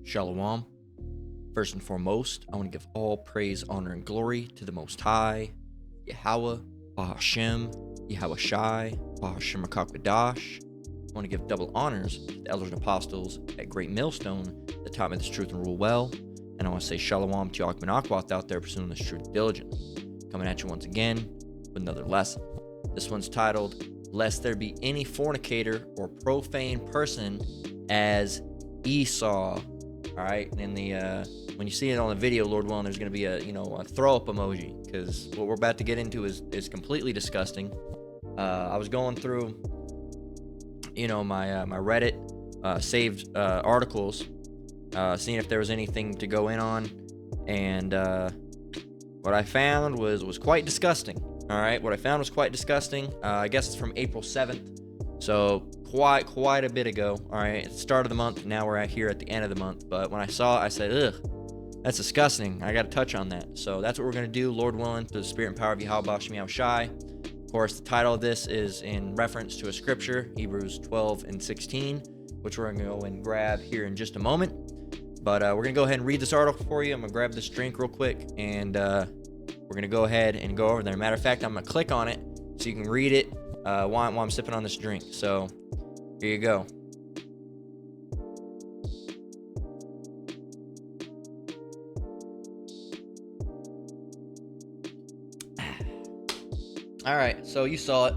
Shalom. First and foremost, I want to give all praise, honor, and glory to the Most High, Yahweh, Bahashem, Yahweh Shai, Bahashem Akakadash. I want to give double honors to the elders and apostles at Great Millstone that taught me this truth and rule well. And I want to say shalom to Akman Akwath out there pursuing this truth diligently. Coming at you once again with another lesson. This one's titled, Lest There Be Any Fornicator or Profane Person as Esau. All right, and when you see it on the video, Lord willing, there's going to be a throw up emoji, because what we're about to get into is completely disgusting. I was going through, my Reddit saved articles, seeing if there was anything to go in on, and what I found was quite disgusting. All right, what I found was quite disgusting. I guess it's from April 7th, so quite a bit ago. All right, it's the start of the month. Now we're here at the end of the month. But when I saw it, I said, ugh, that's disgusting. I got to touch on that. So that's what we're going to do, Lord willing, through the spirit and power of Yahweh Bashim Shai. Of course, the title of this is in reference to a scripture, Hebrews 12 and 16, which we're going to go and grab here in just a moment. But we're going to go ahead and read this article for you. I'm going to grab this drink real quick, and we're going to go ahead and go over there. Matter of fact, I'm going to click on it so you can read it while I'm sipping on this drink. So here you go. All right, so you saw it.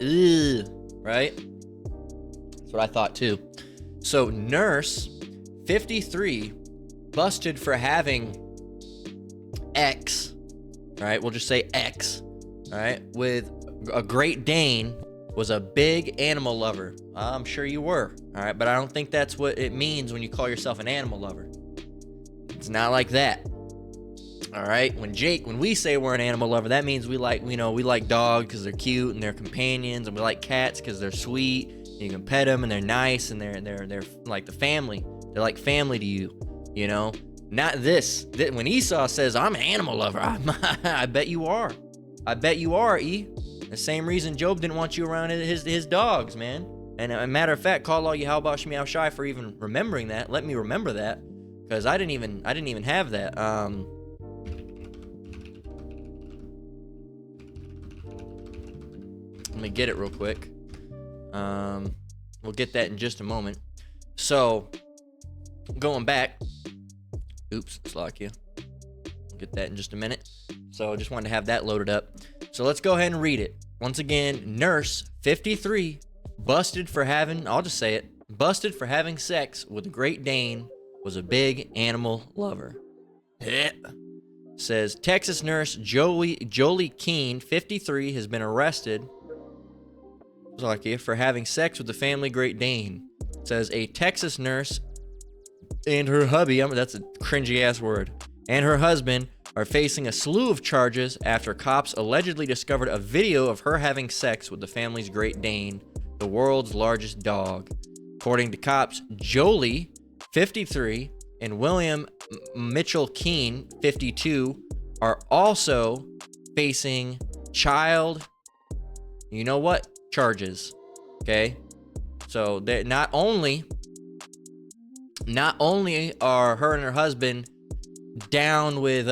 Ugh, right? That's what I thought too. So nurse 53 busted for having X, all right, we'll just say X, all right, with a Great Dane, was a big animal lover. I'm sure you were, all right, but I don't think that's what it means when you call yourself an animal lover. It's not like that. All right, when we say we're an animal lover, that means we like dogs because they're cute and they're companions, and we like cats because they're sweet. And you can pet them and they're nice and they're like the family. They're like family to you, Not this. When Esau says I'm an animal lover, I bet you are. I bet you are, E. The same reason Job didn't want you around his dogs, man. And a matter of fact, call all Yahweh Shemiao Shai for even remembering that. Let me remember that, because I didn't even have that. Let me get it real quick. We'll get that in just a moment. So, going back. Oops, Slakia. We'll get that in just a minute. So, I just wanted to have that loaded up. So, let's go ahead and read it. Once again, nurse 53 busted for having, I'll just say it, busted for having sex with a Great Dane, was a big animal lover. Says Texas nurse Jolie Keene, 53, has been arrested for having sex with the family Great Dane. Says a Texas nurse and her hubby, that's a cringy ass word, and her husband are facing a slew of charges after cops allegedly discovered a video of her having sex with the family's Great Dane, the world's largest dog. According to cops, Jolie, 53, and William Mitchell Keene, 52, are also facing child, charges. Okay? So they not only are her and her husband down with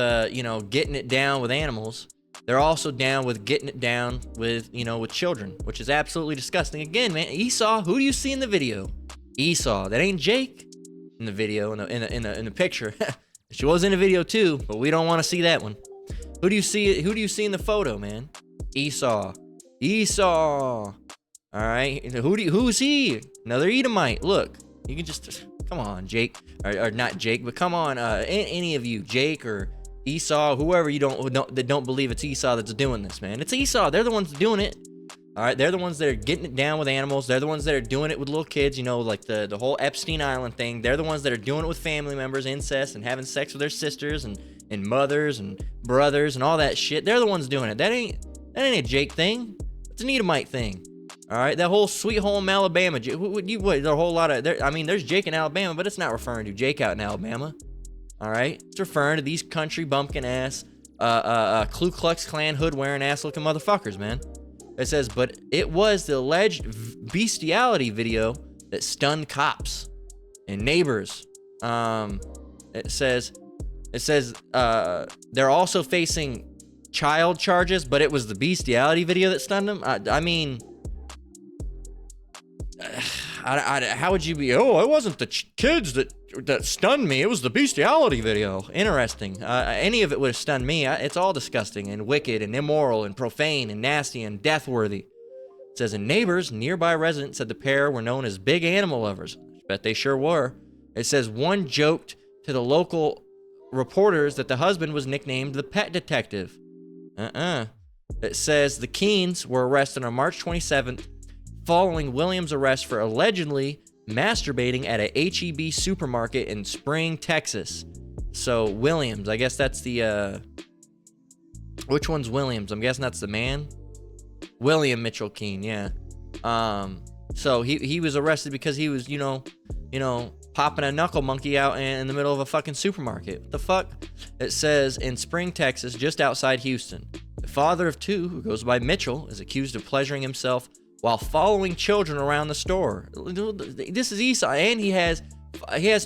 getting it down with animals, they're also down with getting it down with with children, which is absolutely disgusting. Again, man, Esau, who do you see in the video? Esau. That ain't Jake in the video, in the picture. She was in the video too, but we don't want to see that one. Who do you see in the photo, man? Esau. All right, who's he? Another Edomite. Look, you can just come on, Jake, or not Jake, but come on, any of you, Jake or Esau, whoever that don't believe it's Esau that's doing this, man. It's Esau. They're the ones doing it. All right, they're the ones that are getting it down with animals. They're the ones that are doing it with little kids, like the whole Epstein Island thing. They're the ones that are doing it with family members, incest, and having sex with their sisters and mothers and brothers and all that shit. They're the ones doing it. That ain't a Jake thing. It's an Edomite thing. All right, that whole Sweet Home Alabama. There's a whole lot of there's Jake in Alabama, but it's not referring to Jake out in Alabama. All right, it's referring to these country bumpkin ass, Ku Klux Klan hood wearing ass looking motherfuckers, man. It says, but it was the alleged bestiality video that stunned cops and neighbors It says they're also facing child charges, but it was the bestiality video that stunned them. I mean, how would you be? Oh, it wasn't the kids that stunned me. It was the bestiality video. Interesting. Any of it would have stunned me. It's all disgusting and wicked and immoral and profane and nasty and death-worthy. It says, and neighbors, nearby residents said the pair were known as big animal lovers. I bet they sure were. It says one joked to the local reporters that the husband was nicknamed the Pet Detective. It says the Keens were arrested on March 27th following Williams' arrest for allegedly masturbating at a H-E-B supermarket in Spring, Texas. So Williams, I guess that's the which one's Williams? I'm guessing that's the man. William Mitchell Keene, yeah. So he was arrested because he was, you know, popping a knuckle monkey out in the middle of a fucking supermarket. What the fuck? It says in Spring, Texas, just outside Houston. The father of two, who goes by Mitchell, is accused of pleasuring himself while following children around the store. This is Esau, and he has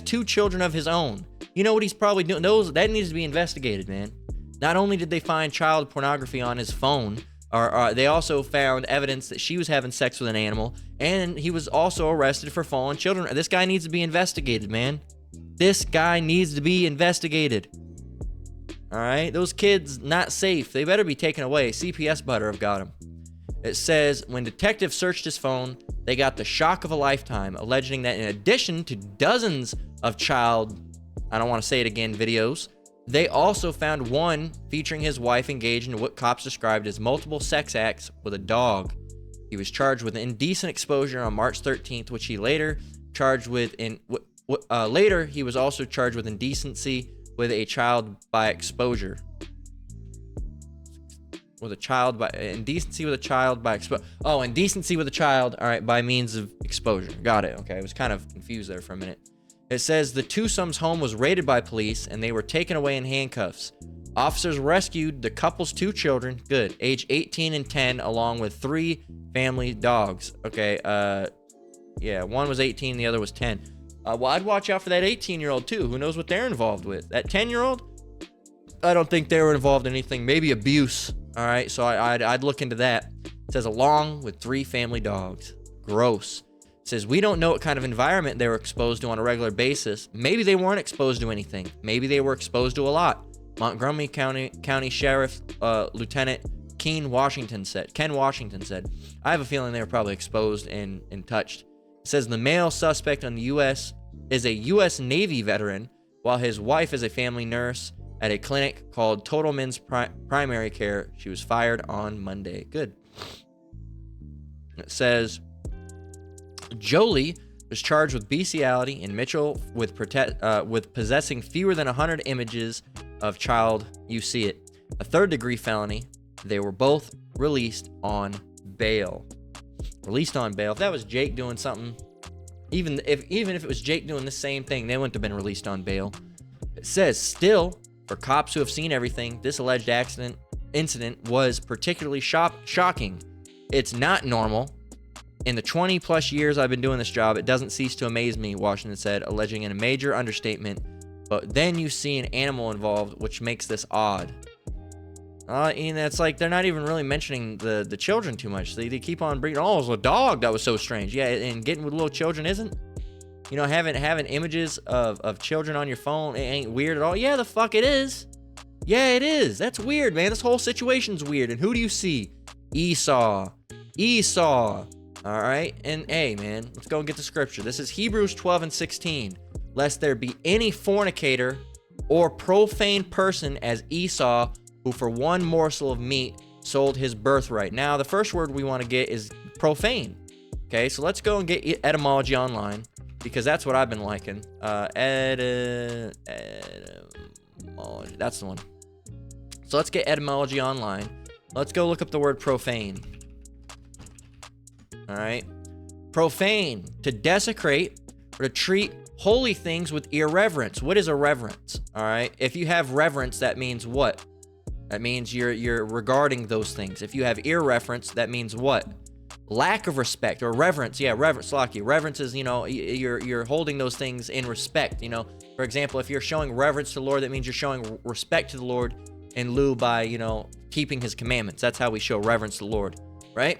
2 children of his own. You know what he's probably doing? That needs to be investigated, man. Not only did they find child pornography on his phone, they also found evidence that she was having sex with an animal, and he was also arrested for following children. This guy needs to be investigated, man. This guy needs to be investigated. All right? Those kids, not safe. They better be taken away. CPS butter have got him. It says, when detectives searched his phone, they got the shock of a lifetime, alleging that in addition to dozens of child, I don't want to say it again, videos, they also found one featuring his wife engaged in what cops described as multiple sex acts with a dog. He was charged with indecent exposure on March 13th, which he later charged with later he was also charged with indecency with a child by exposure. Indecency with a child by all right, by means of exposure. Got it. Okay, I was kind of confused there for a minute. It says the twosome's home was raided by police and they were taken away in handcuffs. Officers rescued the couple's 2 children, age 18 and 10, along with 3 family dogs. Okay, yeah, one was 18, the other was 10. Well, I'd watch out for that 18-year-old too. Who knows what they're involved with? That 10-year-old? I don't think they were involved in anything. Maybe abuse. All right, so I'd look into that. It says along with 3 family dogs. Gross. It says we don't know what kind of environment they were exposed to on a regular basis. Maybe they weren't exposed to anything. Maybe they were exposed to a lot. Montgomery County Sheriff Lieutenant Ken Washington said. I have a feeling they were probably exposed and touched. It says the male suspect on the U.S. is a U.S. Navy veteran, while his wife is a family nurse at a clinic called Total Men's Primary Care. She was fired on Monday. Good. It says Jolie was charged with bestiality and Mitchell with possessing fewer than 100 images of child. You see it. A 3rd-degree felony. They were both released on bail. If that was Jake doing something, even if it was Jake doing the same thing, they wouldn't have been released on bail. It says still, for cops who have seen everything, this alleged incident was particularly shocking. It's not normal. In the 20-plus years I've been doing this job, it doesn't cease to amaze me, Washington said, alleging in a major understatement. But then you see an animal involved, which makes this odd. And it's like they're not even really mentioning the children too much. They keep on bringing, oh, it was a dog that was so strange. Yeah, and getting with little children isn't. You know, having images of children on your phone, it ain't weird at all. Yeah, the fuck it is. Yeah, it is. That's weird, man. This whole situation's weird. And who do you see? Esau. All right? And hey, man, let's go and get the scripture. This is Hebrews 12:16. Lest there be any fornicator or profane person as Esau, who for one morsel of meat sold his birthright. Now, the first word we want to get is profane. Okay, so let's go and get etymology online, because that's what I've been liking. Etymology, that's the one. So let's get etymology online. Let's go look up the word profane. All right. Profane, to desecrate or to treat holy things with irreverence. What is irreverence? All right. If you have reverence, that means what? That means you're regarding those things. If you have irreverence, that means what? lack of respect or reverence. Yeah, reverence, Slaki. Reverence is, you're holding those things in respect. For example, if you're showing reverence to the Lord, that means you're showing respect to the Lord in lieu by, keeping his commandments. That's how we show reverence to the Lord, right?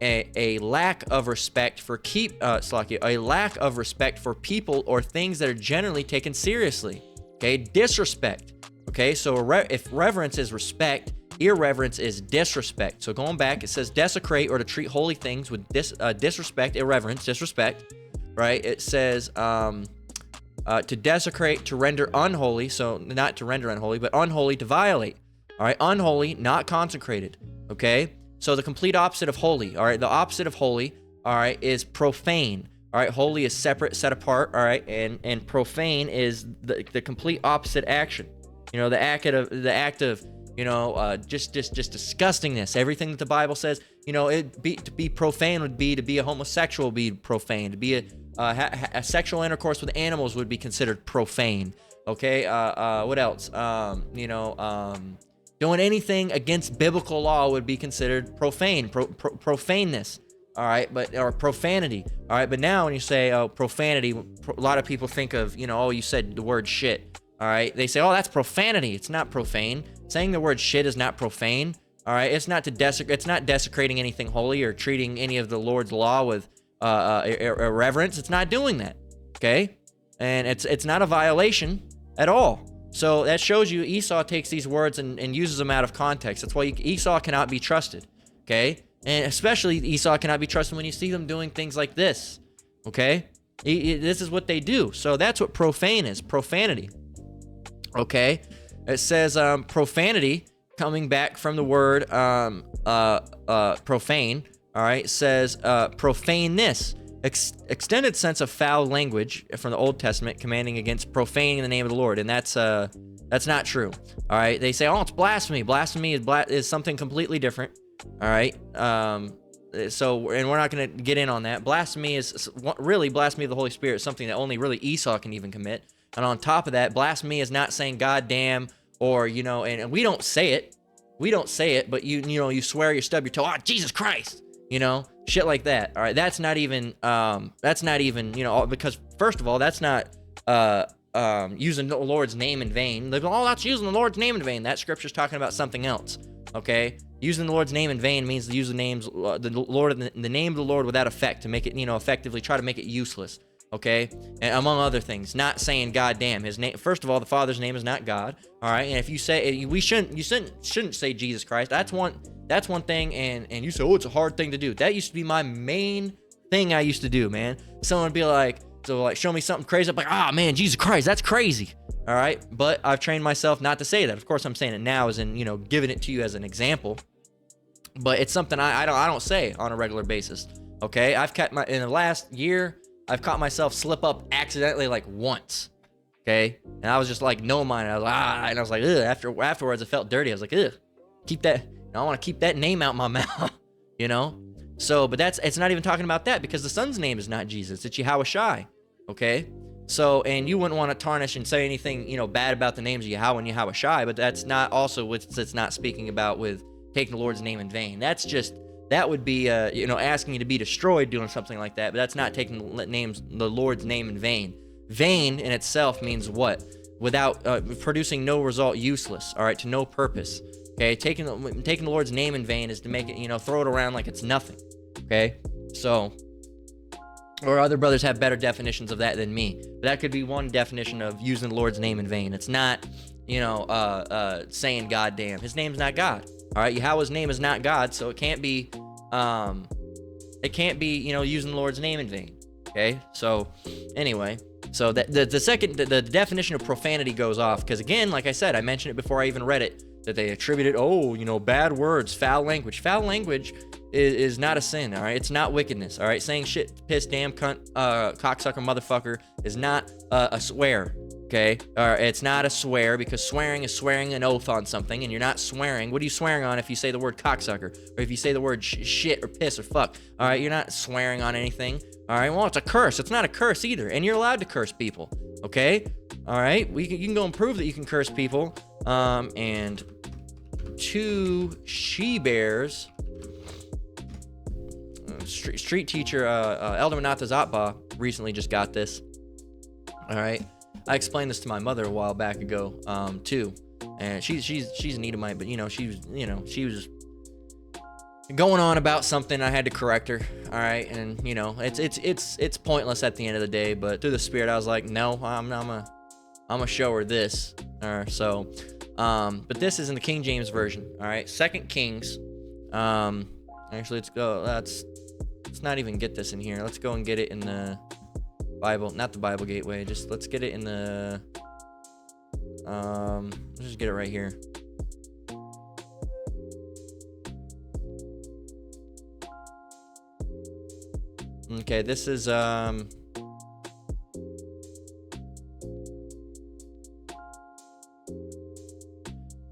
A lack of respect for a lack of respect for people or things that are generally taken seriously. Okay, disrespect. Okay, so if reverence is respect, irreverence is disrespect. So going back, it says desecrate or to treat holy things with disrespect, irreverence, disrespect, right? It says to desecrate, to render unholy. So not to render unholy, but unholy, to violate. All right, unholy, not consecrated. Okay, so the complete opposite of holy. All right, the opposite of holy, all right, is profane. All right, holy is separate, set apart. All right, and profane is the complete opposite action. The act of just disgustingness. Everything that the Bible says, to be profane would be to be a homosexual, would be profane. To be a sexual intercourse with animals would be considered profane. Okay, what else? Doing anything against biblical law would be considered profane. Profaneness. All right, or profanity. All right, but now when you say profanity, a lot of people think of you said the word shit. All right, they say, oh, that's profanity. It's not profane. Saying the word shit is not profane. All right, it's not it's not desecrating anything holy or treating any of the Lord's law with irreverence. It's not doing that. Okay, and it's not a violation at all. So that shows you Esau takes these words and uses them out of context. That's why Esau cannot be trusted. Okay. And especially Esau cannot be trusted when you see them doing things like this, okay? This is what they do. So that's what profane is, profanity, okay? It says profanity, coming back from the word profane, all right, says profaneness, extended sense of foul language from the Old Testament commanding against profaning the name of the Lord, and that's not true, all right? They say, oh, it's blasphemy. Blasphemy is something completely different. All right. So, and we're not going to get in on that. Blasphemy is really blasphemy of the Holy Spirit, something that only really Esau can even commit. And on top of that, blasphemy is not saying God damn or, and we don't say it. We don't say it, but you swear, you stub your toe. Oh, Jesus Christ, shit like that. All right. That's not even, because first of all, that's not, using the Lord's name in vain. They go, oh, that's using the Lord's name in vain. That scripture's talking about something else. Okay, using the Lord's name in vain means to use the name of the Lord without effect, to make it, effectively try to make it useless. Okay, and among other things, not saying God damn. His name, first of all, the Father's name is not God. All right, and if you say you shouldn't say Jesus Christ. That's one thing, and you say, oh, it's a hard thing to do. That used to be my main thing I used to do, man. Someone would be like, show me something crazy. I'm like, man, Jesus Christ, that's crazy. All right, but I've trained myself not to say that. Of course, I'm saying it now as in, giving it to you as an example. But it's something I don't say on a regular basis. Okay, in the last year, I've caught myself slip up accidentally like once. Okay, and I was just like, no mind. I was like, and I was like, ugh. Afterwards, I felt dirty. I was like, ugh, keep that. I want to keep that name out my mouth. So, but it's not even talking about that, because the son's name is not Jesus. It's Yahweh Shai. Okay. So, and you wouldn't want to tarnish and say anything, bad about the names of Yahweh and Yahweh Shai, but that's not also what it's not speaking about with taking the Lord's name in vain. That would be, asking you to be destroyed doing something like that, but that's not taking the Lord's name in vain. Vain in itself means what? Without, producing no result, useless, all right, to no purpose. Okay, taking the Lord's name in vain is to make it, throw it around like it's nothing. Okay, so, or other brothers have better definitions of that than me. But that could be one definition of using the Lord's name in vain. It's not, saying God damn. His name's not God. All right, Yahweh's name is not God, so it can't be, using the Lord's name in vain. Okay, so anyway, so the definition of profanity goes off, because again, like I said, I mentioned it before I even read it, that they attributed, bad words, foul language. Foul language is not a sin, all right? It's not wickedness, all right? Saying shit, piss, damn, cunt, cocksucker, motherfucker is not a swear, okay? Or it's not a swear, because swearing is swearing an oath on something, and you're not swearing. What are you swearing on if you say the word cocksucker? Or if you say the word shit or piss or fuck, all right? You're not swearing on anything, all right? Well, it's a curse. It's not a curse either, and you're allowed to curse people, okay? All right? You can go and prove that you can curse people, and 2 she-bears... street teacher, Elder Manatha Zatba, recently just got this. All right, I explained this to my mother a while back ago, too, and she's an Edomite, but she was going on about something. I had to correct her. All right, and it's pointless at the end of the day, but through the Spirit, I was like, no, I'm gonna show her this. But this is in the King James version. All right, 2 Kings. Actually, let's go. Let's not even get this in here. Let's go and get it in the Bible, not the Bible Gateway. Just let's get it in the. Let's just get it right here. Okay, this is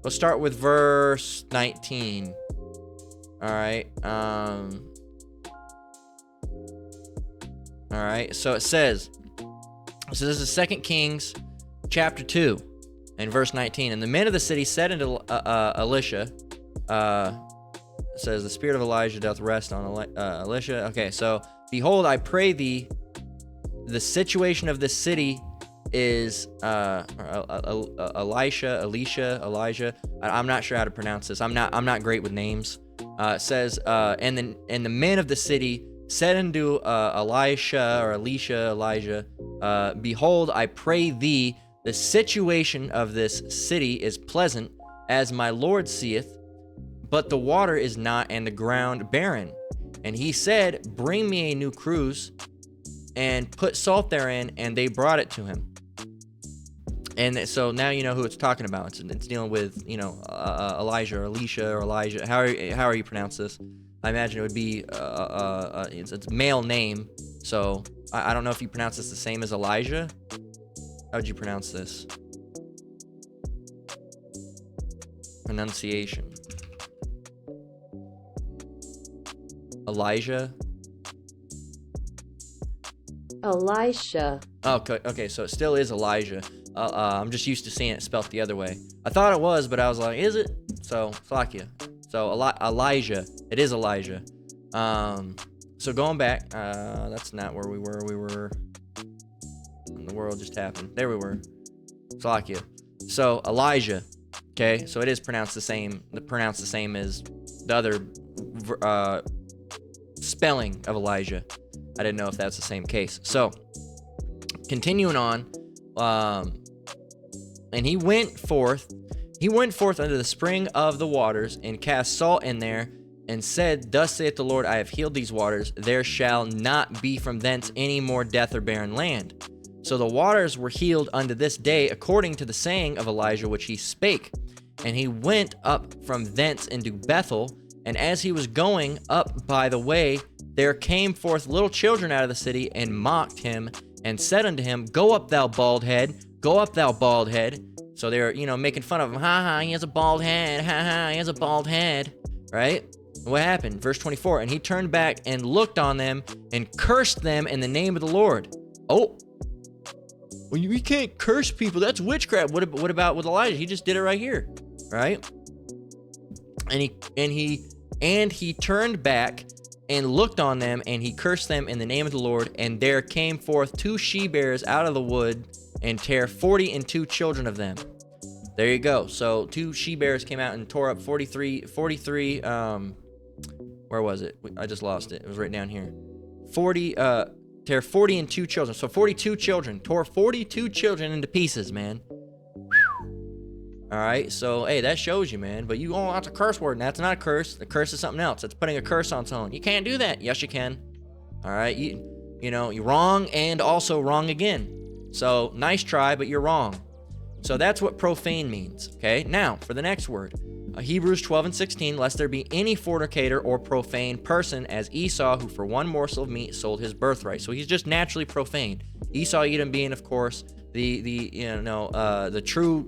We'll start with verse 19. All right. All right. So it says, this is 2 Kings chapter 2 and verse 19. And the men of the city said unto Elisha, it says, the spirit of Elijah doth rest on Elisha. Okay, so behold, I pray thee, the situation of this city is Elijah. I'm not sure how to pronounce this. I'm not great with names. It says, and the men of the city said unto Elijah, behold, I pray thee, the situation of this city is pleasant, as my Lord seeth, but the water is not, and the ground barren. And he said, bring me a new cruse, and put salt therein, and they brought it to him. And so now you know who it's talking about. It's dealing with, Elijah or Elisha or Elijah. How you pronounce this? I imagine it would be it's a male name. So I don't know if you pronounce this the same as Elijah. How would you pronounce this? Pronunciation. Elijah. Elisha. Okay, so it still is Elijah. I'm just used to seeing it spelt the other way. I thought it was, but I was like, is it? So, fuck you. So, Elijah. It is Elijah. So going back, that's not where we were. We were, and the world just happened. There we were. Fuck you. So, Elijah. Okay, so it is pronounced the same as the other spelling of Elijah. I didn't know if that's the same case. So, continuing on, and he went forth unto the spring of the waters, and cast salt in there, and said, thus saith the Lord, I have healed these waters, there shall not be from thence any more death or barren land. So the waters were healed unto this day, according to the saying of Elijah which he spake. And he went up from thence into Bethel, and as he was going up by the way, there came forth little children out of the city, and mocked him, and said unto him, go up, thou bald head, go up, thou bald head. So they're, making fun of him. Ha ha, he has a bald head. Ha ha, he has a bald head. Right? What happened? Verse 24, and he turned back and looked on them and cursed them in the name of the Lord. Oh, well, we can't curse people. That's witchcraft. What about with Elijah? He just did it right here. Right? And he turned back and looked on them, and he cursed them in the name of the Lord. And there came forth 2 she-bears out of the wood, and tare 42 children of them. There you go. So 2 she-bears came out and tore up 43, where was it? I just lost it. It was right down here. Tare 40 and 2 children. So 42 children. Tore 42 children into pieces, man. All right, so, hey, that shows you, man. But that's a curse word, and that's not a curse. The curse is something else. That's putting a curse on someone. You can't do that. Yes, you can. All right, you're wrong and also wrong again. So, nice try, but you're wrong. So that's what profane means, okay? Now, for the next word. Hebrews 12 and 16, lest there be any fornicator or profane person as Esau, who for one morsel of meat sold his birthright. So he's just naturally profane. Esau, Edom being, of course, the true...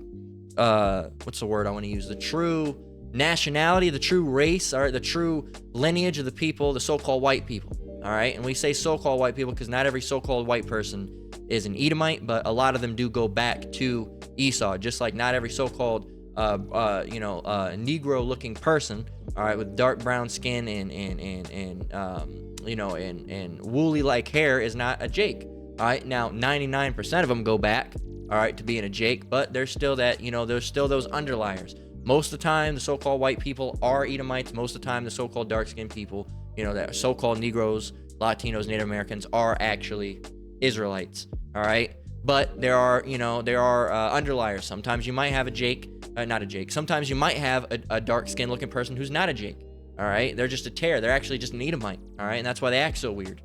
what's the word I want to use? The true nationality, the true race, all right, the true lineage of the people, the so-called white people, all right? And we say so-called white people because not every so-called white person is an Edomite, but a lot of them do go back to Esau, just like not every so-called, Negro-looking person, all right, with dark brown skin and and woolly like hair is not a Jake. All right, now 99% of them go back, all right, to being a Jake, but there's still that, there's still those underliers. Most of the time, the so-called white people are Edomites. Most of the time, the so-called dark-skinned people, that so-called Negroes, Latinos, Native Americans are actually Israelites. All right, but there are underliers. Sometimes you might have a Jake, not a Jake. Sometimes you might have a dark-skinned looking person who's not a Jake. All right, they're just a tear. They're actually just an Edomite. All right, and that's why they act so weird.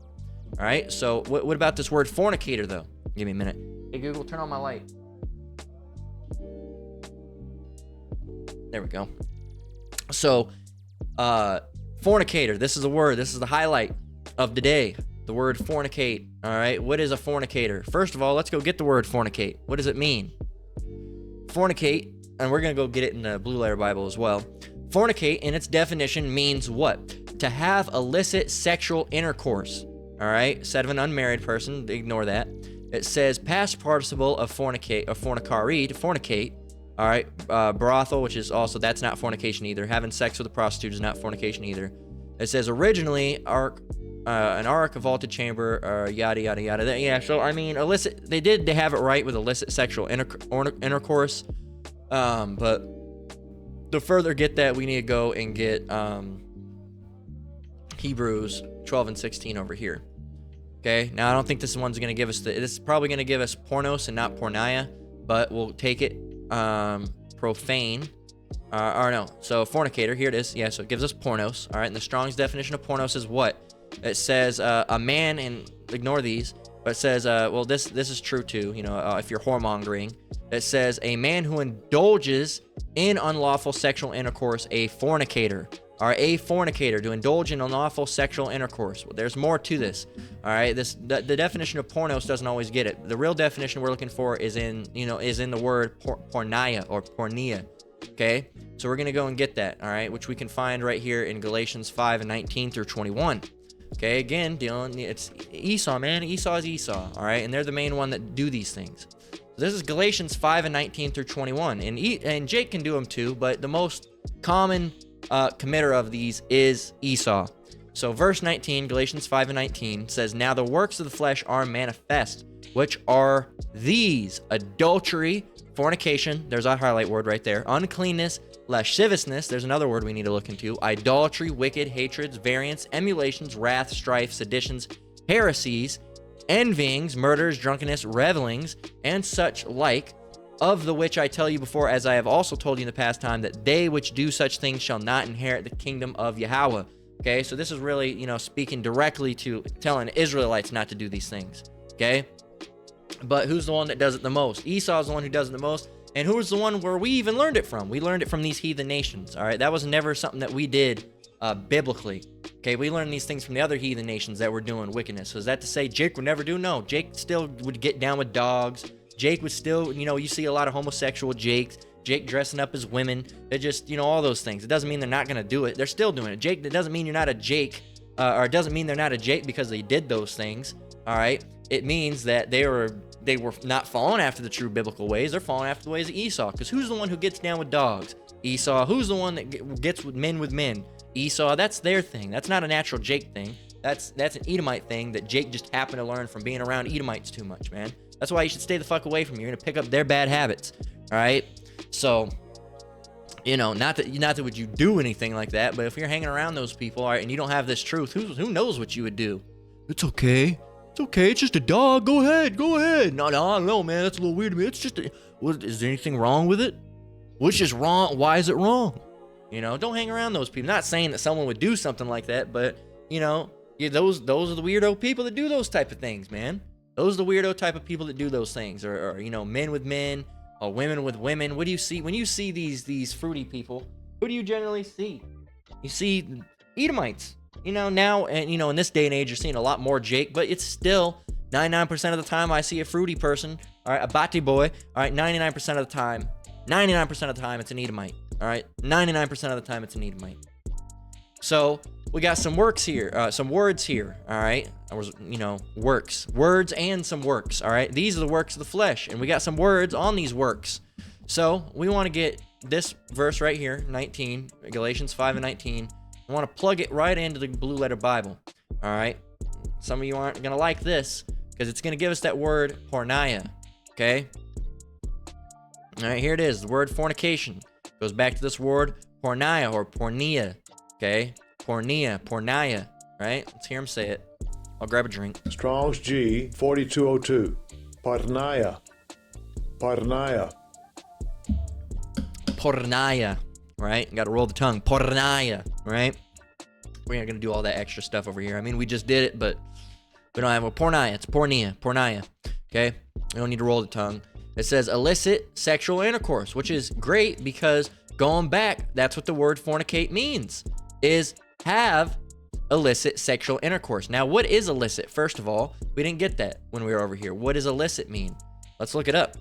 All right, so what about this word fornicator, though? Give me a minute. Hey, Google, turn on my light. There we go. So, fornicator, this is a word. This is the highlight of the day. The word fornicate. All right, what is a fornicator? First of all, let's go get the word fornicate. What does it mean? Fornicate, and we're going to go get it in the Blue Letter Bible as well. Fornicate, in its definition, means what? To have illicit sexual intercourse. All right, instead of an unmarried person, ignore that. It says past participle of fornicate, or fornicari, to fornicate. All right, brothel, which is also, that's not fornication either. Having sex with a prostitute is not fornication either. It says originally an ark, a vaulted chamber, yada yada yada. Yeah, so I mean, illicit. They have it right with illicit sexual intercourse. But to further get that, we need to go and get Hebrews 12 and 16 over here. Okay, now I don't think this one's going to give us this is probably going to give us pornos and not porneia, but we'll take it. Profane, or no, so fornicator, here it is. Yeah, so it gives us pornos. All right, and the Strong's definition of pornos is what? It says a man, and ignore these, but it says, well, this is true too, if you're whoremongering. It says a man who indulges in unlawful sexual intercourse, a fornicator. Or a fornicator, to indulge in unlawful sexual intercourse. Well, there's more to this. All right, the definition of pornos doesn't always get it. The real definition we're looking for is in the word porneia or pornea. Okay, so we're gonna go and get that. All right, which we can find right here in Galatians 5 and 19 through 21. Okay, again, it's Esau, man. Esau is Esau. All right, and they're the main one that do these things. So this is Galatians 5 and 19 through 21, and Jake can do them too, but the most common committer of these is Esau. So verse 19, Galatians 5 and 19 says, now the works of the flesh are manifest, which are these: adultery, fornication, there's our highlight word right there, uncleanness, lasciviousness, there's another word we need to look into, idolatry, wicked, hatreds, variance, emulations, wrath, strife, seditions, heresies, envyings, murders, drunkenness, revelings, and such like, of the which I tell you before, as I have also told you in the past time, that they which do such things shall not inherit the kingdom of Yahweh. Okay, so this is really, speaking directly to telling Israelites not to do these things. Okay, but who's the one that does it the most? Esau is the one who does it the most. And who's the one where we even learned it from? We learned it from these heathen nations. All right, that was never something that we did biblically. Okay, we learned these things from the other heathen nations that were doing wickedness. So is that to say Jake would never do? No, Jake still would get down with dogs. Jake was still, you see a lot of homosexual Jakes. Jake dressing up as women. They're just, all those things. It doesn't mean they're not going to do it. They're still doing it. Jake, that doesn't mean you're not a Jake, or it doesn't mean they're not a Jake because they did those things. All right. It means that they were not following after the true biblical ways. They're following after the ways of Esau. Because who's the one who gets down with dogs? Esau. Who's the one that gets with men? Esau. That's their thing. That's not a natural Jake thing. That's an Edomite thing that Jake just happened to learn from being around Edomites too much, man. That's why you should stay the fuck away from them. You're gonna pick up their bad habits. All right. So, not that would you do anything like that, but if you're hanging around those people, all right, and you don't have this truth, who knows what you would do? It's okay. It's okay. It's just a dog. Go ahead. No, I don't know, man. That's a little weird to me. It's just is there anything wrong with it? What's just wrong? Why is it wrong? Don't hang around those people. Not saying that someone would do something like that, but those are the weirdo people that do those type of things, man. Those are the weirdo type of people that do those things, or men with men, or women with women. What do you see when you see these fruity people? Who do you generally see? You see Edomites. Now, and in this day and age, you're seeing a lot more Jake, but it's still 99% of the time I see a fruity person, all right, a bati boy, all right, 99% of the time, it's an Edomite, all right, 99% of the time it's an Edomite. So we got some words here, all right, words and some works, all right. These are the works of the flesh, and we got some words on these works. So we want to get this verse right here, 19, Galatians 5 and 19. I want to plug it right into the Blue Letter Bible. All right. Some of you aren't going to like this because it's going to give us that word porneia. Okay. All right. Here it is. The word fornication goes back to this word porneia or porneia. Okay. Porneia. Right. Let's hear him say it. I'll grab a drink. Strong's G 4202. Porneia. Porneia. Right. Got to roll the tongue. Porneia. Right. We're not going to do all that extra stuff over here. I mean, we just did it, but we don't have a porneia. It's porneia. Okay. We don't need to roll the tongue. It says illicit sexual intercourse, which is great because going back, that's what the word fornicate means, is have illicit sexual intercourse. Now, what is illicit? First of all, we didn't get that when we were over here. What does illicit mean? Let's look it up.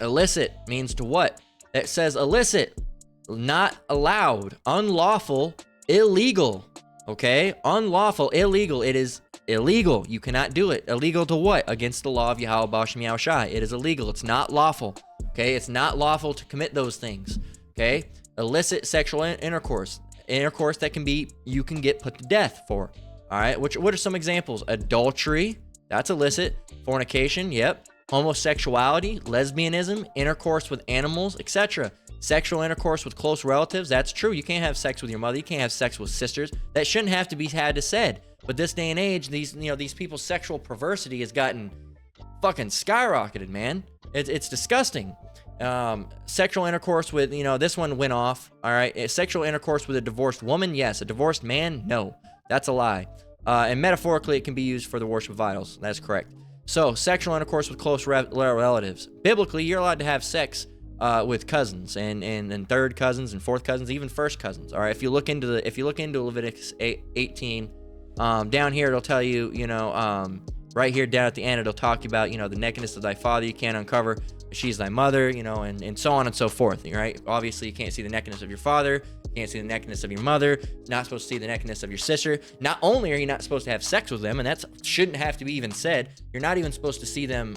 Illicit means to what? It says illicit, not allowed, unlawful, illegal. Okay? Unlawful, illegal. It is illegal. You cannot do it. Illegal to what? Against the law of Yahweh Bashem Yahushai. It is illegal. It's not lawful. Okay? It's not lawful to commit those things. Okay? Illicit sexual intercourse. Intercourse that you can get put to death for. All right? What are some examples? Adultery. That's illicit. Fornication. Yep. Homosexuality, lesbianism, intercourse with animals, etc. Sexual intercourse with close relatives. That's true. You can't have sex with your mother. You can't have sex with sisters. That shouldn't have to be had to said. But this day and age, these people's sexual perversity has gotten fucking skyrocketed, man. It's disgusting. Sexual intercourse with, this one went off. All right. Sexual intercourse with a divorced woman. Yes. A divorced man. No. That's a lie. And metaphorically, it can be used for the worship of idols. That's correct. So, sexual intercourse with close relatives. Biblically, you're allowed to have sex with cousins and third cousins and fourth cousins, even first cousins. All right. If you look into Leviticus 18, down here it'll tell you, right here down at the end it'll talk about, the nakedness of thy father you can't uncover. She's thy mother, and so on and so forth. Right. Obviously, you can't see the nakedness of your father. Can't see the nakedness of your mother. Not supposed to see the nakedness of your sister. Not only are you not supposed to have sex with them, and that shouldn't have to be even said, you're not even supposed to see them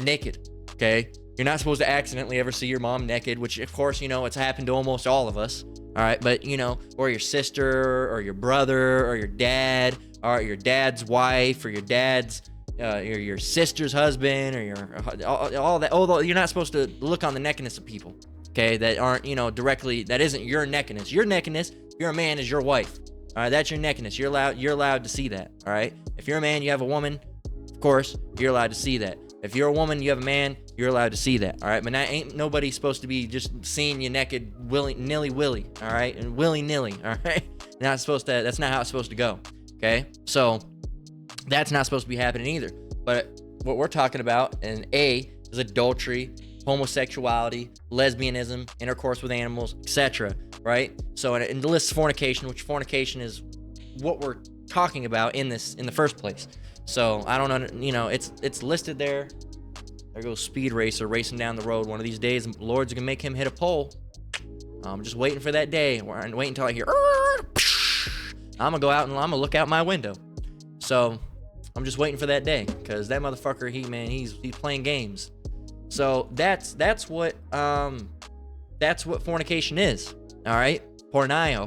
naked. Okay. You're not supposed to accidentally ever see your mom naked, which, of course, it's happened to almost all of us. All right. But, or your sister or your brother or your dad or your dad's wife or your dad's, your sister's husband or all that. Although you're not supposed to look on the nakedness of people. Okay. That aren't, directly, that isn't your nakedness. Your nakedness, if you're a man, is your wife. All right. That's your nakedness. You're allowed to see that. All right. If you're a man, you have a woman, of course, you're allowed to see that. If you're a woman, you have a man, you're allowed to see that, all right? But ain't nobody supposed to be just seeing you naked nilly-willy, all right? And willy-nilly, all right? That's not how it's supposed to go, okay? So that's not supposed to be happening either. But what we're talking about, and A, is adultery, homosexuality, lesbianism, intercourse with animals, etc., right? So and the list fornication, which fornication is what we're talking about in the first place. So I don't know, it's listed there. There goes Speed Racer racing down the road. One of these days, the Lord's gonna make him hit a pole. I'm just waiting for that day. I'm waiting until I hear. I'm gonna go out and I'm gonna look out my window. So I'm just waiting for that day because that motherfucker, he's playing games. So that's what fornication is. All right, porneia.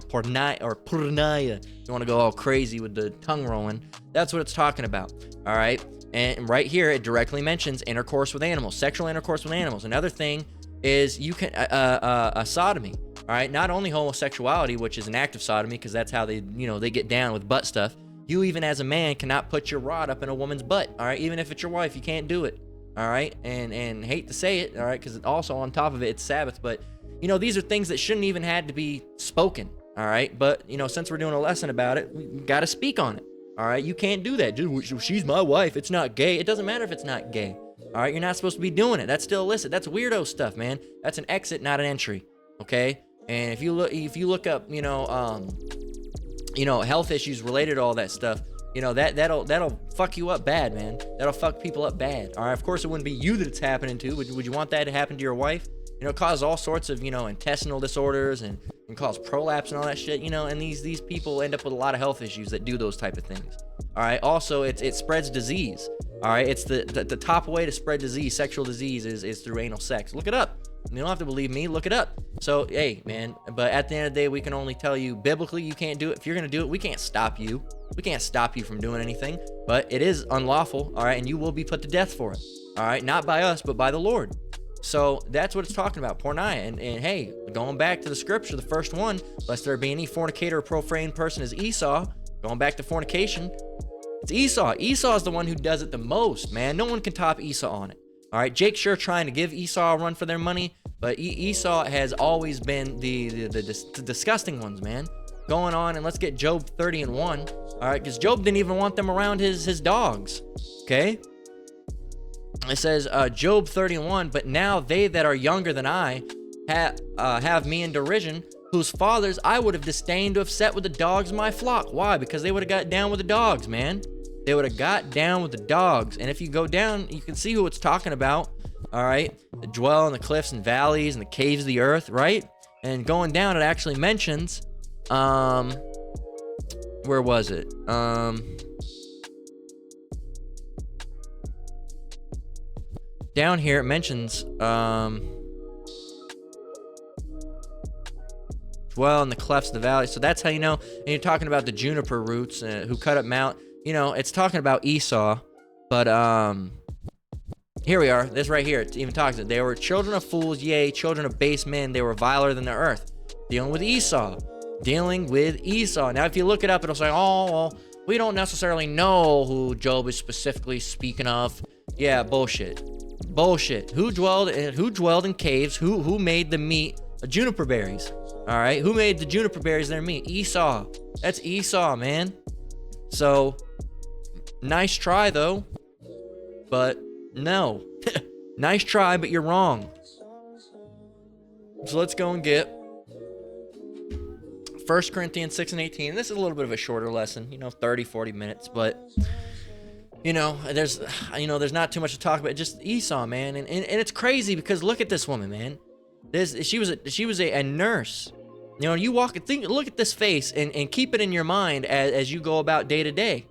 You want to go all crazy with the tongue rolling? That's what it's talking about. All right. And right here, it directly mentions intercourse with animals, sexual intercourse with animals. Another thing is you can sodomy. All right, not only homosexuality, which is an act of sodomy, because that's how they get down with butt stuff. You even as a man cannot put your rod up in a woman's butt. All right, even if it's your wife, you can't do it. All right, and hate to say it. All right, because also on top of it, it's Sabbath. But these are things that shouldn't even had to be spoken. All right, but since we're doing a lesson about it, we got to speak on it. All right, you can't do that. Dude, she's my wife. It's not gay. It doesn't matter if it's not gay. All right, you're not supposed to be doing it. That's still illicit. That's weirdo stuff, man. That's an exit, not an entry. Okay, and if you look up, health issues related to all that stuff, that'll fuck you up bad, man. That'll fuck people up bad. All right, of course it wouldn't be you that it's happening to. Would you want that to happen to your wife? It causes all sorts of intestinal disorders and cause prolapse and all that shit. And these people end up with a lot of health issues that do those type of things. All right. Also, it spreads disease. All right. It's the top way to spread disease, sexual disease, is through anal sex. Look it up. You don't have to believe me. Look it up. So, hey, man, but at the end of the day, we can only tell you biblically you can't do it. If you're going to do it, we can't stop you. We can't stop you from doing anything, but it is unlawful, all right, and you will be put to death for it, all right, not by us, but by the Lord. So that's what it's talking about, porneia. And hey, going back to the scripture, the first one, lest there be any fornicator or profane person is Esau. Going back to fornication, it's Esau. Esau is the one who does it the most, man. No one can top Esau on it. All right, Jake's sure trying to give Esau a run for their money, but Esau has always been the disgusting ones, man. Going on, and let's get Job 30 and 1. All right, because Job didn't even want them around his dogs. Okay. It says, Job 31, but now they that are younger than I have me in derision, whose fathers I would have disdained to have set with the dogs of my flock. Why? Because they would have got down with the dogs, man. They would have got down with the dogs. And if you go down, you can see who it's talking about. All right. The dwell in the cliffs and valleys and the caves of the earth, right? And going down, it actually mentions, where was it? Down here it mentions dwell in the clefts of the valley. So that's how you know. And you're talking about the juniper roots who cut up Mount. You know, it's talking about Esau. But here we are. This right here. It even talks. They were children of fools, yea, children of base men. They were viler than the earth. Dealing with Esau. Now, if you look it up, it'll say, oh, well, we don't necessarily know who Job is specifically speaking of. Yeah, bullshit. Who dwelled in caves? Who made the meat of juniper berries? All right, who made the juniper berries their meat? Esau. That's Esau, man. So nice try though, but no. Nice try, but you're wrong. So let's go and get 1 Corinthians 6 and 18. This is a little bit of a shorter lesson, 30, 40 minutes, but there's not too much to talk about. Just Esau, man. And it's crazy because look at this woman, man. She was a nurse. You look at this face and keep it in your mind as you go about day to day.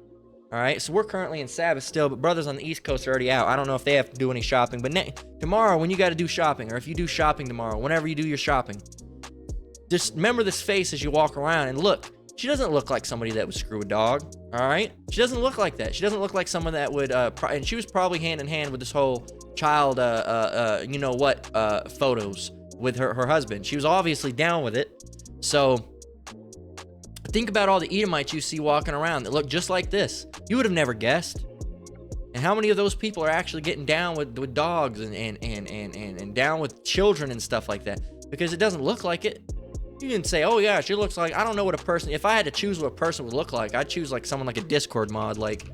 All right. So we're currently in Sabbath still, but brothers on the East Coast are already out. I don't know if they have to do any shopping, but tomorrow when you got to do shopping, or if you do shopping tomorrow, whenever you do your shopping, just remember this face as you walk around and look. She doesn't look like somebody that would screw a dog, all right? She doesn't look like that. She doesn't look like someone that would, and she was probably hand in hand with this whole child, photos with her husband. She was obviously down with it. So think about all the Edomites you see walking around that look just like this. You would have never guessed. And how many of those people are actually getting down with dogs and down with children and stuff like that? Because it doesn't look like it. You can say, oh yeah, she looks like, I don't know what a person, if I had to choose what a person would look like, I'd choose like someone like a Discord mod, like,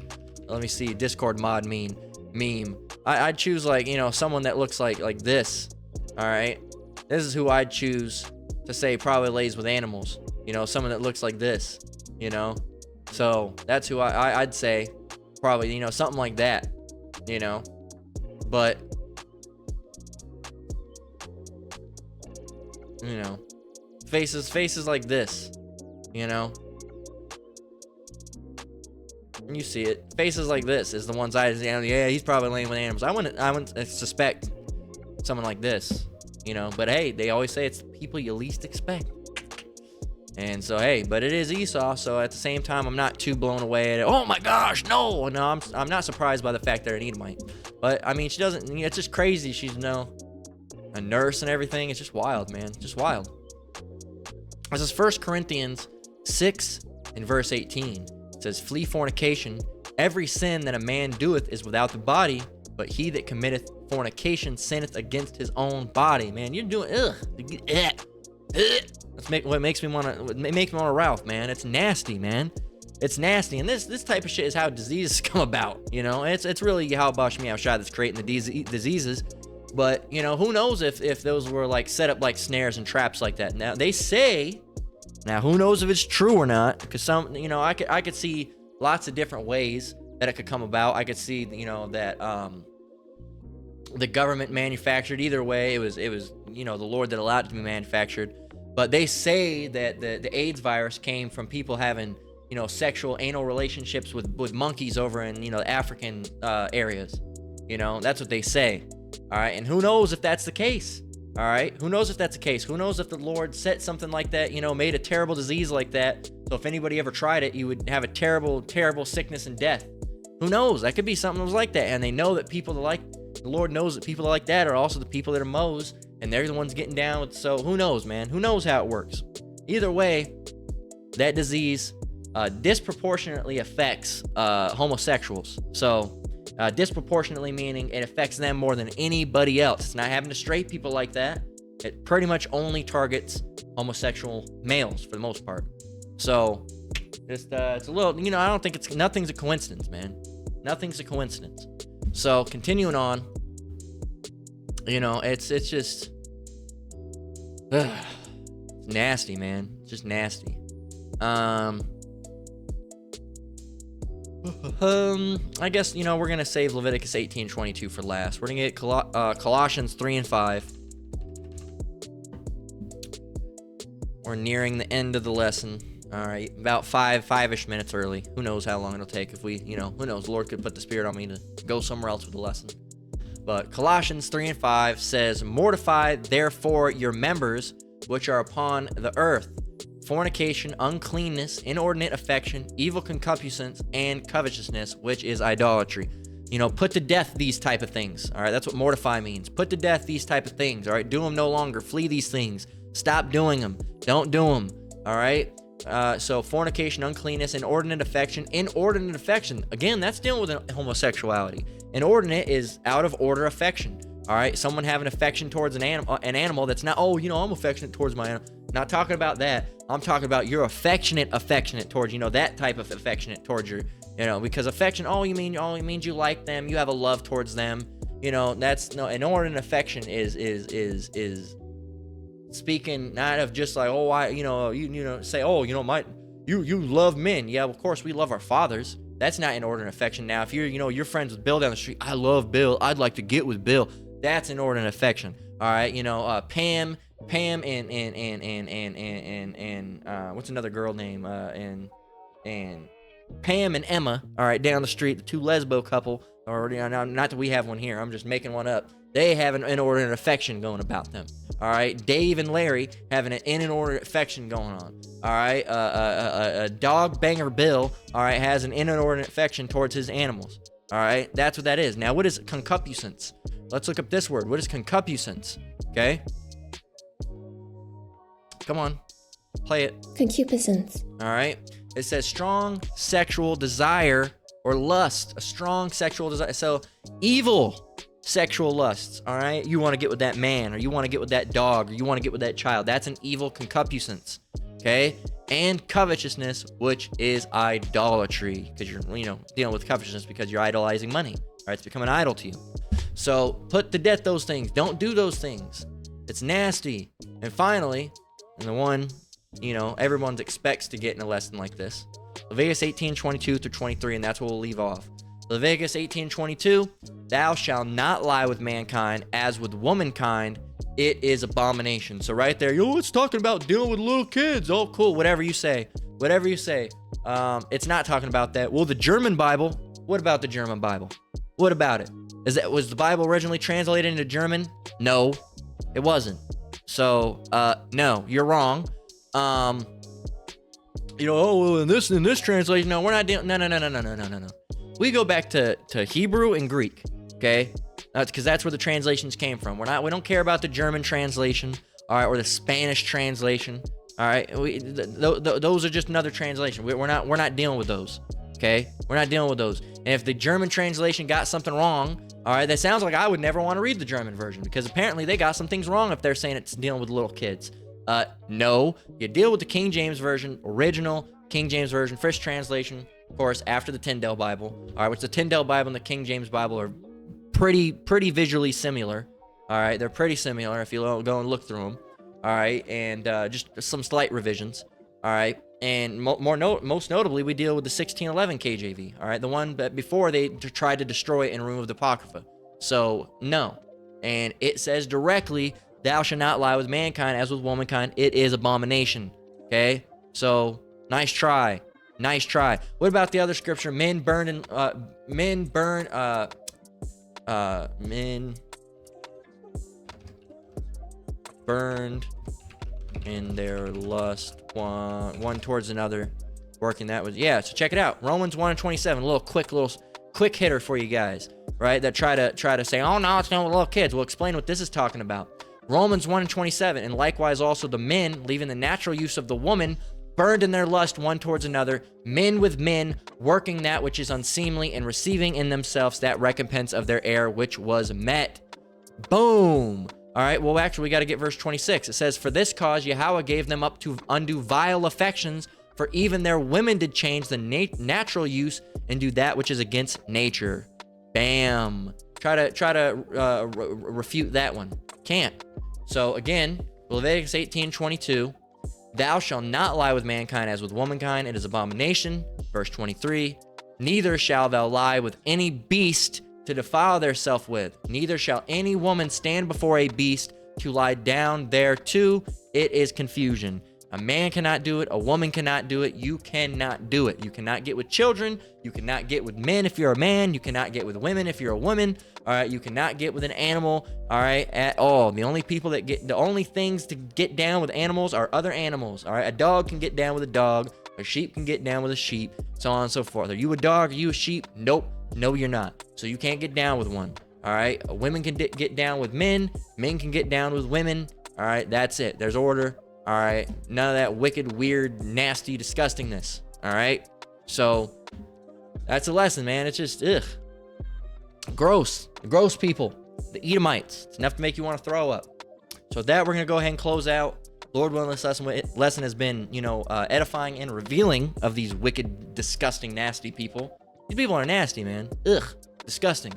let me see, Discord mod meme. I'd choose like, someone that looks like this, all right? This is who I'd choose to say probably lays with animals, someone that looks like this, So that's who I'd say, probably, something like that, but, faces like this, and you see it. Faces like this is the ones yeah, he's probably laying with animals. I wouldn't suspect someone like this, but hey, they always say it's the people you least expect. And so, hey, but it is Esau, so at the same time, I'm not too blown away at it. Oh my gosh, no, I'm not surprised by the fact they're an Edomite. But I mean, she doesn't, it's just crazy. She's a nurse and everything. It's just wild, man, just wild. This is 1 Corinthians 6 and verse 18. It says, flee fornication. Every sin that a man doeth is without the body, but he that committeth fornication sinneth against his own body. Man, you're doing, That's what makes me want to Ralph, man. It's nasty, man. It's nasty. And this type of shit is how diseases come about, It's really how Bosh Meow Shai that's creating the diseases. But, who knows if those were like set up like snares and traps like that. Now, they say, who knows if it's true or not? Because some, I could see lots of different ways that it could come about. I could see, that the government manufactured. Either way, it was the Lord that allowed it to be manufactured. But they say that the AIDS virus came from people having, sexual anal relationships with monkeys over in, the African areas. That's what they say. All right, and who knows if that's the case? All right. Who knows if that's the case? Who knows if the Lord set something like that, made a terrible disease like that. So if anybody ever tried it, you would have a terrible, terrible sickness and death. Who knows? That could be something that was like that. And they know that the Lord knows that people like that are also the people that are Mo's, and they're the ones getting down with. So who knows, man? Who knows how it works? Either way, that disease disproportionately affects homosexuals. So disproportionately meaning it affects them more than anybody else. It's not having to straight people like that. It pretty much only targets homosexual males for the most part. So just it's a little, I don't think nothing's a coincidence, man. Nothing's a coincidence. So continuing on, it's just it's nasty, man. It's just nasty. I guess, we're going to save Leviticus 18:22 for last. We're going to get Colossians 3 and 5. We're nearing the end of the lesson. All right, about five-ish minutes early. Who knows how long it'll take if we, who knows? The Lord could put the Spirit on me to go somewhere else with the lesson. But Colossians 3 and 5 says, "Mortify therefore your members which are upon the earth, fornication, uncleanness, inordinate affection, evil concupiscence, and covetousness, which is idolatry." Put to death these type of things. All right, that's what mortify means. Put to death these type of things. All right, do them no longer. Flee these things. Stop doing them. Don't do them. All right. So fornication, uncleanness, inordinate affection. Inordinate affection, again, that's dealing with homosexuality. Inordinate is out of order affection. All right, someone having affection towards an animal that's not, I'm affectionate towards my animal. Not talking about that. I'm talking about you're affectionate towards, that type of affectionate towards your, because affection, all it means you like them, you have a love towards them. That's no, inordinate affection is speaking not of just like, say, you love men. Yeah, of course we love our fathers. That's not inordinate affection. Now, if you're friends with Bill down the street, I love Bill, I'd like to get with Bill. That's inordinate affection. All right, Pam and what's another girl name? And Pam and Emma. All right, down the street, the two lesbo couple. Or not that we have one here. I'm just making one up. They have an inordinate affection going about them. All right, Dave and Larry having an inordinate affection going on. All right, a dog banger Bill. All right, has an inordinate affection towards his animals. All right, that's what that is. Now, what is concupiscence? Let's look up this word. What is concupiscence? Okay, come on, play it. Concupiscence. All right, it says strong sexual desire or lust. A strong sexual desire. So evil sexual lusts. All right, you want to get with that man, or you want to get with that dog, or you want to get with that child. That's an evil concupiscence. Okay, and covetousness, which is idolatry, because you're dealing with covetousness because you're idolizing money. All right, it's become an idol to you. So put to death those things. Don't do those things. It's nasty. And finally, and the one everyone expects to get in a lesson like this, Leviticus 18:22 through 23, and that's what we'll leave off. Leviticus 18:22, "Thou shalt not lie with mankind as with womankind. It is abomination." So right there, it's talking about dealing with little kids. Oh, cool. Whatever you say. It's not talking about that. Well, the German Bible. What about the German Bible? What about it? Was the Bible originally translated into German? No, it wasn't. So, no, you're wrong. In this translation, no, we're not dealing. No. We go back to Hebrew and Greek, okay? Because that's where the translations came from. We don't care about the German translation, all right, or the Spanish translation, all right? Those are just another translation. We're not dealing with those, okay? We're not dealing with those. And if the German translation got something wrong, all right, that sounds like I would never want to read the German version, because apparently they got some things wrong if they're saying it's dealing with little kids. No, you deal with the King James Version, original King James Version, first translation, of course, after the Tyndale Bible. All right, which the Tyndale Bible and the King James Bible are pretty visually similar. All right, they're pretty similar if you go and look through them. All right, and just some slight revisions. All right, and most notably, we deal with the 1611 KJV. All right, the one that before they tried to destroy it and remove the Apocrypha. So no, and it says directly, "Thou shalt not lie with mankind as with womankind. It is abomination." Okay, so nice try. What about the other scripture? Men burn. burned in their lust, one towards another, working that was, yeah. So check it out. Romans 1:27, a little quick hitter for you guys, right? That try to say, oh no, it's not little kids. We'll explain what this is talking about. Romans 1:27, and likewise also the men, leaving the natural use of the woman, burned in their lust one towards another, men with men, working that which is unseemly, and receiving in themselves that recompense of their error which was met. Boom. All right, well, actually, we got to get verse 26. It says, for this cause Yahweh gave them up to unto vile affections, for even their women did change the natural use and do that which is against nature. Bam. Try to refute that one. Can't. So again, Leviticus 18:22, thou shalt not lie with mankind as with womankind, it is abomination. Verse 23, neither shalt thou lie with any beast to defile theirself with, neither shall any woman stand before a beast to lie down thereto. It is confusion. A man cannot do it. A woman cannot do it. You cannot do it. You cannot get with children. You cannot get with men if you're a man. You cannot get with women if you're a woman. All right. You cannot get with an animal. All right. At all. The only things to get down with animals are other animals. All right. A dog can get down with a dog. A sheep can get down with a sheep. So on and so forth. Are you a dog? Are you a sheep? Nope. No, you're not. So you can't get down with one. All right. Women can get down with men. Men can get down with women. All right. That's it. There's order. All right. None of that wicked, weird, nasty disgustingness. All right. So that's a lesson, man. It's just, ugh. Gross. Gross people. The Edomites. It's enough to make you want to throw up. So with that, we're going to go ahead and close out. Lord willing, this lesson has been, edifying and revealing of these wicked, disgusting, nasty people. These people are nasty, man. Ugh. Disgusting.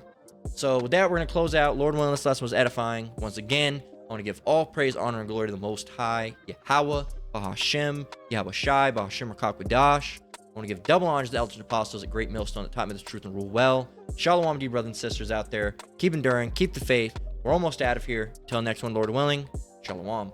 So with that, we're going to close out. Lord willing, this lesson was edifying. Once again, I want to give all praise, honor, and glory to the Most High, Yahweh, Bahashem, Yahweh Shai, Bahashem Rakakwadash. I want to give double honor to the elders and apostles at Great Millstone that taught me this truth and rule well. Shalom to you brothers and sisters out there. Keep enduring, keep the faith. We're almost out of here. Till next one, Lord willing. Shalom.